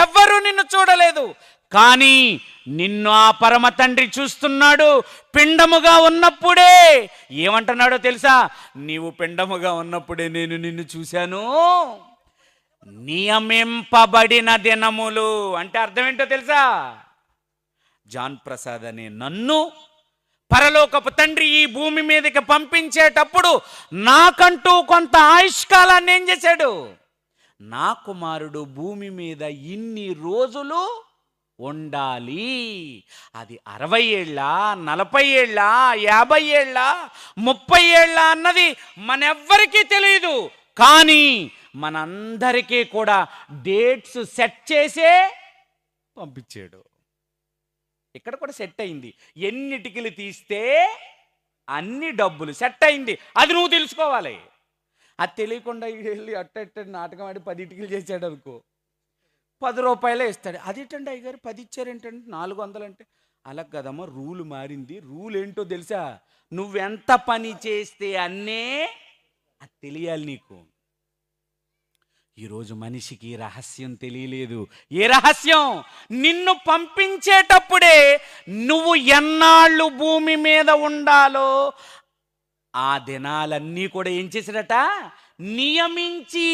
ఎవ్వరూ నిన్ను చూడలేదు, కానీ నిన్ను ఆ పరమ తండ్రి చూస్తున్నాడు. పిండముగా ఉన్నప్పుడే ఏమంటున్నాడో తెలుసా? నీవు పిండముగా ఉన్నప్పుడే నేను నిన్ను చూశాను. నియమింపబడిన దినములు అంటే అర్థం ఏంటో తెలుసా? జాన్ ప్రసాద్ అనే నన్ను పరలోకపు తండ్రి ఈ భూమి మీదకి పంపించేటప్పుడు నాకంటూ కొంత ఆయుష్కాలాన్ని ఏం చేశాడు? నా కుమారుడు భూమి మీద ఇన్ని రోజులు ఉండాలి. అది 60 ఏళ్ళ, 40 ఏళ్ళ, 50 ఏళ్ళ, 30 ఏళ్ళ అన్నది మనెవ్వరికీ తెలియదు. కానీ మనందరికీ కూడా డేట్స్ సెట్ చేసే పంపించాడు. ఇక్కడ కూడా సెట్ అయింది. ఎన్ని టికెలు తీస్తే అన్ని డబ్బులు సెట్ అయింది. అది నువ్వు తెలుసుకోవాలి. అది తెలియకుండా వెళ్ళి అట్ట నాటకం ఆడి 10 టికెలు చేశాడు అనుకో, 10 రూపాయలే ఇస్తాడు. అదేంటండి అయ్యగారు 10 ఇచ్చారేంటంటే 400 అంటే, అలా కదమ్మా రూల్ మారింది. రూల్ ఏంటో తెలుసా? నువ్వెంత పని చేస్తే అన్నే అది తెలియాలి నీకు. ఈరోజు మనిషికి రహస్యం తెలియలేదు. ఏ రహస్యం? నిన్ను పంపించేటప్పుడే నువ్వు ఎన్నాళ్ళు భూమి మీద ఉండాలో ఆ దినాలన్నీ కూడా ఏం చేశాడట? నియమించి